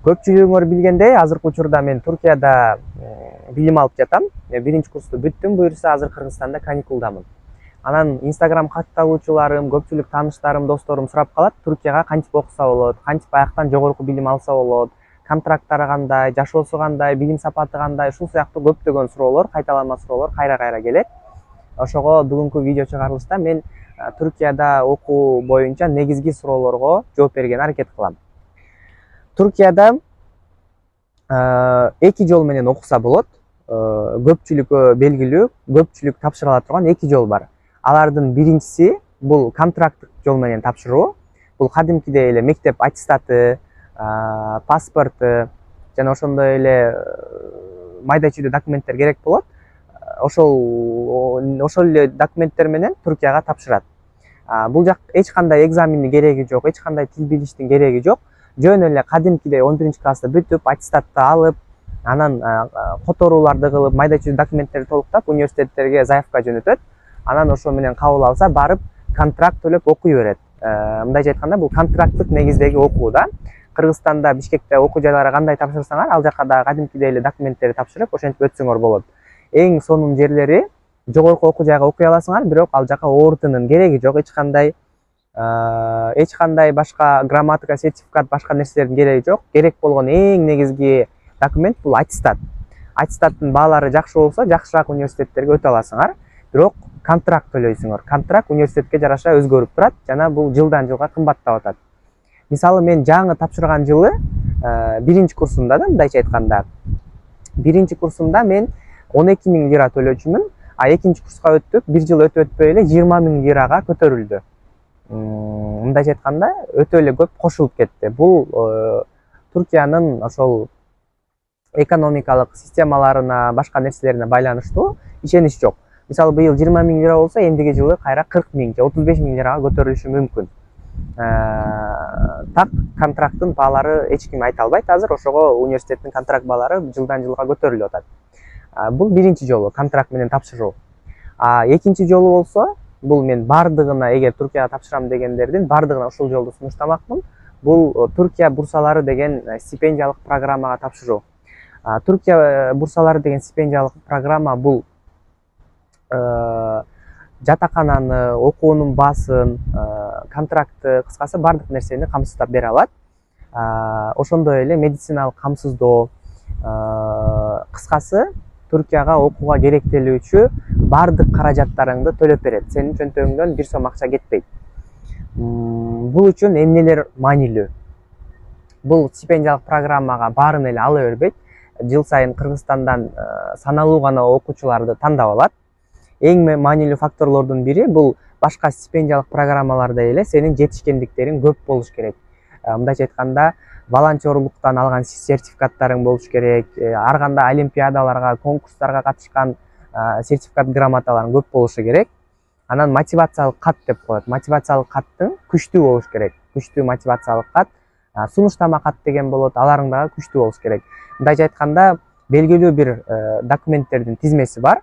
Көпчүлүгүңөр билгендей, азыркы учурда мен Туркияда билим алып жатам. Биринчи курсту бүттүм, буюрса азыр Кыргызстанда каникулдамын. Анан Instagram катталуучуларым, көпчүлүк тааныштарым, досторум сурап калат, Туркияга кантип окуса болот, кантип аяктан жогорку билим алса болот, контракттары кандай, жашоосу кандай, билим сапаты кандай, ушул сыяктуу көптөгөн суроолор, кайталанма суроолор кайра келет. Ошого бүгүнкү видео чыгарылышта мен Туркияда окуу боюнча негизги суроолорго жооп берген аракет кылам. Туркияда эки жол менен окуса болот. Көпчүлүккө белгилүү, көпчүлүк тапшыра ала турган эки жол бар. Алардын биринчиси бул контракттык жол менен тапшыруу. Бул кадимкидей эле мектеп аттестаты, паспорты жана ошондой эле майда чүйдө документтер керек болот. Ошол эле документтер менен Туркияга тапшырат. Бул жак эч кандай экзамендин кереги жок, эч кандай тил билиштин кереги жок. Жөн эле кадимкидей 11 классты бүтүп, аттестатты алып, анан которууларды кылып, майда чүйдө документтерди толуктап, университеттерге заявка жөнөтөт. Анан ошо менен кабыл алса, барып контракт төлөп окуй берет. Мындайча айтканда, бул контракттык негиздеги окуу да. Кыргызстанда, Бишкекте окуу жайлары кандай тапшырсаңар, ал жака да кадимкидей эле документтерди тапшырып, ошентип өтсөңөр болот. Эң сонун жерлери жогорку окуу жайга окуй аласыңар, бирок ал жака ОРТнын кереги жок, эч кандай башка грамматика, сертификат, башка нерселердин кереги жок. Керек болгон эң негизги документ бул аттестат. Аттестаттын баалары жакшы болсо, жакшыраак университеттерге өтө аласыңар. Бирок контракт төлөйсүңөр. Контракт университетке жараша өзгөрүп турат жана бул жылдан жылга кымбаттап атат. Мисалы мен жаңы тапшырган жылы биринчи курсумда да, мындайча айтканда, биринчи курсумда мен 12 000 лира төлөчүмүн, а экинчи курска өтүп, бир жыл өтпөй эле 20 000 лирага көтөрүлдү. Мындайча айтканда, өтө эле көп кошулуп кетти. Бул Туркиянын ошол экономикалык системаларына, башка нерселерине байланыштуу, ишенич жок. Мисалы, быйыл 20 000 лира болсо, эндиги жылы кайра 40 000 же 35 000 лирага көтөрүлүшү мүмкүн. Так контракттын баалары эч ким айта албайт азыр, ошого университеттин контракт баалары жылдан жылга көтөрүлүп атат. Бул биринчи жолу, контракт менен тапшыруу. Экинчи жолу болсо, бул мен бардыгына, эгер Туркияга тапшырам дегендердин бардыгына ушул жолду сунуштамакмын. Бул Туркия бурсалары деген стипендиялык программага тапшыруу. Туркия бурсалары деген стипендиялык программа бул жатакананы, окуунун баасын, контрактты, кыскасы бардык нерсени камсыздап бере алат. Ошондой эле медициналык камсыздоо, кыскасы Туркияга окууга керектелүүчү бардык каражаттарыңды төлөп берет. Сенин чөнтөгүңдөн бир сом акча кетпейт. Бул үчүн эмнелер маанилүү? Бул стипендиялык программага баарын эле ала бербейт. Жыл сайын Кыргызстандан саналуу гана окуучуларды тандап алат. Эң маанилүү факторлордун бири бул башка стипендиялык программалардай эле сенин жетишкендиктериң көп болуш керек. Мындайча айтканда, волонтерлуктан алган сертификаттарың болуш керек, ар кандай олимпиадаларга, конкурстарга катышкан сертификат, грамоталарың көп болушу керек. Анан мотивациялык кат деп коет. Мотивациялык каттың күчтүү болуш керек. Күчтүү мотивациялык кат, сунуштама кат деген болот, аларың дагы күчтүү болуш керек. Мындайча айтканда, белгилүү бир документтердин тизмеси бар.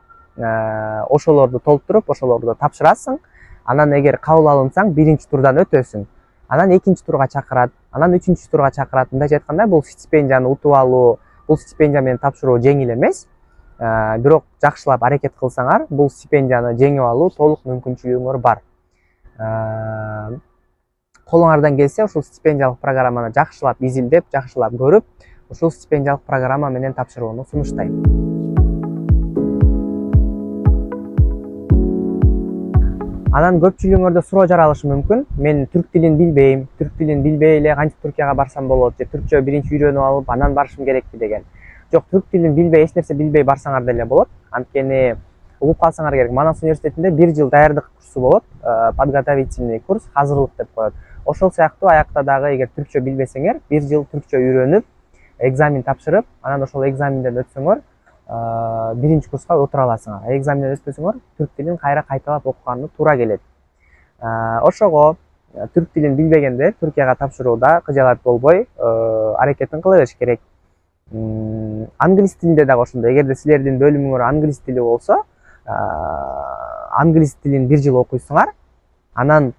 Ошолорду толтуруп, ошолорду тапшырасың. Анан эгер кабыл алынсаң, биринчи турдан өтөсүң. Анан экинчи турга чакырат, анан үчүнчү турга чакырат. Мындайча айтканда, бул стипендияны утуп алуу, бул стипендия менен тапшыруу жеңил эмес. Бирок жакшылап аракет кылсаңар, бул стипендияны жеңип алуу толук мүмкүнчүлүгүңөр бар. Колуңардан келсе, ушул стипендиялык программаны жакшылап изилдеп, жакшылап көрүп, ушул стипендиялык программа менен тапшырууну сунуштайм. Анан көпчүлүгүңөрдө суроо жаралышы мүмкүн. Мен түрк тилин билбейм, түрк тилин билбей эле кантип Туркияга барсам болот, же түркчө биринчи үйрөнүп алып, анан барышым керекпи деген. Жок, түрк тилин билбей, эч нерсе билбей барсаңар деле болот. Анткени угуп калсаңар керек. Манас университетинде бир жыл даярдык курсу болот, подготовительный курс, азырлык деп коет. Ошол сыяктуу аякта дагы эгер түркчө билбесеңер, бир жыл түркчө үйрөнүп, экзамен тапшырып, анан ошол экзаменден өтсөңөр, биринчи курска отура аласыңар. Экзаменден өтпөсөңөр, түрк тилин кайра кайталап окуганга туура келет. Ошого түрк тилин билбегендер Туркияга тапшырууда кыжаалат болбой, аракетин кыла бериш керек. Англис тилинде дагы ошондой. Эгерде силердин бөлүмүңөр англис тили болсо, англис тилин бир жыл окуйсуңар, анан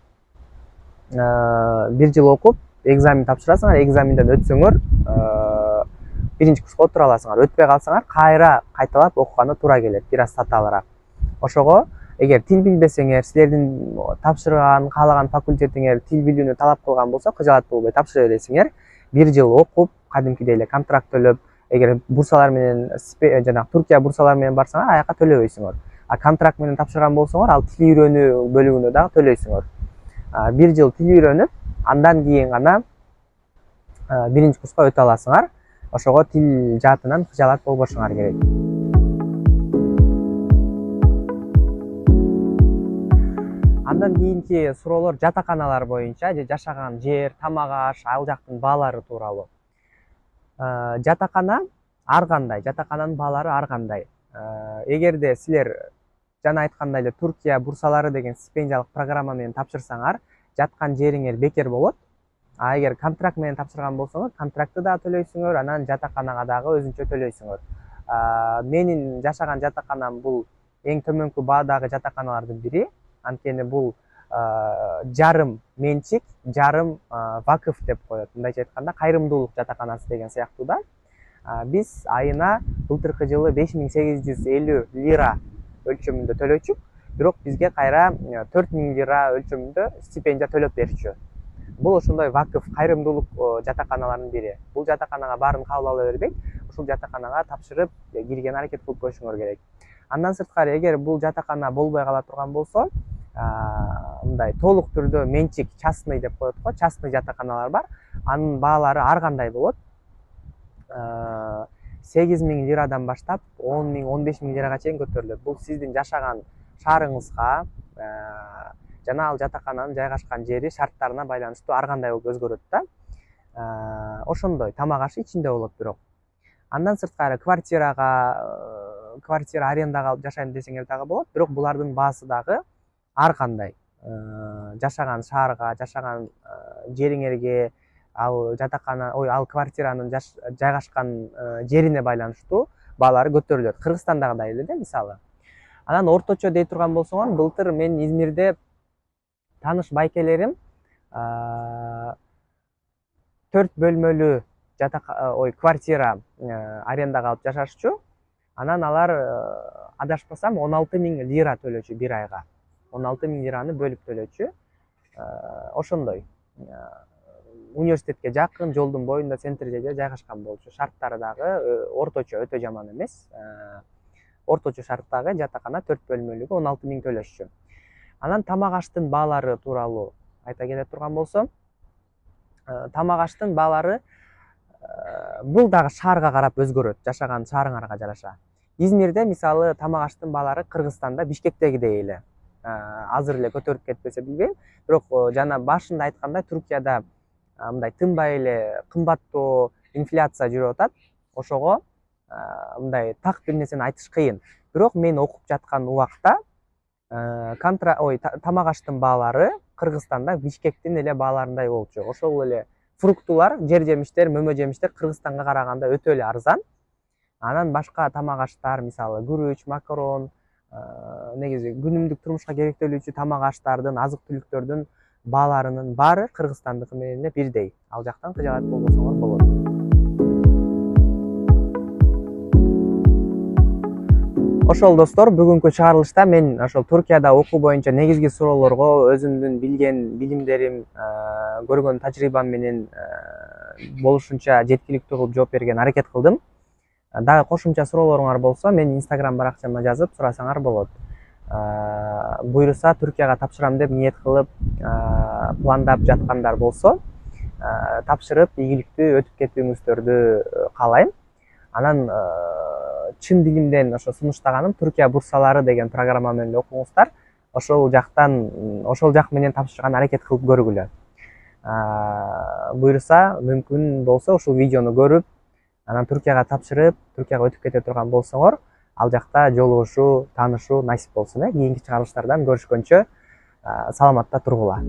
бир жыл окуп, экзамен тапшырасыңар, экзаменден өтсөңөр, биринчи курска отура аласыңар. Өтпөй калсаңар кайра кайталап окуганы туура келет, бир аз татаалыраак. Ошого эгер тил билбесеңер, силердин тапшырган каалаган факультетиңер тил билүүнү талап кылган болсо, кыжаат болбой тапшыра бересиңер. 1 жыл окуп, кадимкидей эле контракт төлөп, эгер бурсалар менен жанагы Туркия бурсалар менен барсаңар, аяка төлөбөйсүңөр. А контракт менен тапшырган болсоңор, ал тил үйрөнүү бөлүгүнө дагы төлөйсүңөр. 1 жыл тил үйрөнүп, андан кийин гана биринчи курска өтө аласыңар. Ошого тил жаатынан кыжаат болбошуңар керек. Андан кийинки суроолор жатаканалар боюнча, же жашаган жер, тамак аш, ал жактын баалары тууралуу. Жатакана ар кандай, жатакананын баалары ар кандай. Эгерде силер жана айткандай эле Туркия бурсалары деген стипендиялык программа менен тапшырсаңар, жаткан жериңер бекер болот. А эгер контракт менен тапшырган болсоңор, контрактты да төлөйсүңөр, анан жатаканага дагы өзүнчө төлөйсүңөр. Менин жашаган жатаканам бул эң төмөнкү баадагы жатаканалардын бири. Анткени бул жарым менчик, жарым вакыф деп коет. Мындайча айтканда, кайрымдуулук жатаканасы деген сыяктуу да. Биз айына былтыркы жылы 5850 лира өлчөмүндө төлөчүк, бирок бизге кайра 4000 лира өлчөмүндө стипендия төлөп берчү. Бул ошондой вакыф, кайрымдуулук жатаканаларынын бири. Бул жатаканага баарын кабыл ала бербейт. Ушул жатаканага тапшырып кирген аракет кылып коюшуңар керек. Андан сырткары, эгер бул жатакана болбой кала турган болсо, мындай толук түрдө менчик, частный деп коет го, частный жатаканалар бар. Анын баалары ар кандай болот. 8000 лирадан баштап 10 000, 15 000 лирага чейин көтөрүлөт. Бул сиздин жашаган шаарыңызга жана ал жатакананын жайгашкан жери шарттарына байланыштуу ар кандай болуп өзгөрөт да. Ошондой тамак ашы ичинде болот бирок. Андан сырткары квартира арендага алып жашайм десеңер дагы болот, бирок булардын баасы дагы ар кандай. Жашаган шаарга, жашаган жериңерге, ал жатакана, ал квартиранын жайгашкан жерине байланыштуу баалары көтөрүлөт. Кыргызстандагыдай эле да, мисалы. Анан орточо дей турган болсоңор, былтыр мен Измирде таныш байкелерим 4 бөлмөлүү квартира арендага алып жашашчу. Анан алар адашпасам 16 000 лира төлөчү бир айга. 16 000 лираны бөлүп төлөчү. Ошондой. Университетке жакын, жолдун боюнда, центрде жайгашкан болчу. Шарттары дагы орточо, өтө жаман эмес. Орточо шарттагы жатакана 4 бөлмөлүгө 16 000 төлөшчү. Анан тамак аштын баалары тууралуу айта келе турган болсом, тамак аштын баалары бул дагы шаарга карап өзгөрөт, жашаган шаарыңарга жараша. Измирде мисалы тамак аштын баалары Кыргызстанда Бишкектегидей эле. Азыр эле көтөрүп кетпесе билбейм, бирок жана башында айткандай, Туркияда мындай тынбай эле кымбаттоо, инфляция жүрүп атат. Ошого мындай так бир нерсени айтыш кыйын. Бирок мен окуп жаткан убакта тамак аштын баалары Кыргызстанда Бишкектин эле бааларындай болчу. Ошол эле фруктулар, жер жемиштер, мөмө жемиштер Кыргызстанга караганда өтө эле арзан. Анан башка тамак аштар, мисалы күрүч, макарон, негизи күнүмдүк турмушка керектелүүчү тамак аштардын, азык-түлүктөрдүн бааларынын баары Кыргызстандыкы менен эле бирдей. Ал жактан кыжаат болбосоңор болот. Ошол достор, бүгүнкү чыгарылышта мен ошол Туркияда окуу боюнча негизги суроолорго өзүмдүн билген билимдерим, көргөн тажрыйбам менен болушунча жеткиликтүү кылып жооп берген аракет кылдым. Дагы кошумча суроолоруңар болсо, мен Instagram баракчама жазып сурасаңар болот. Буюрса Туркияга тапшырам деп ниет кылып, пландап жаткандар болсо, тапшырып ийгиликтүү өтүп кетүүңүздөрдү каалайм. Анан чын дилимден ошо сунуштаганым Туркия бурсалары деген программа менен окуңуздар. Ошол жак менен тапшырган аракет кылып көргүлө. Буюрса, мүмкүн болсо ушул видеону көрүп, анан Туркияга тапшырып, Туркияга өтүп кете турган болсоңор, ал жакта жолугушуу, таанышуу насип болсун. Кийинки чыгарылыштардан көрүшкөнчө саламатта тургула.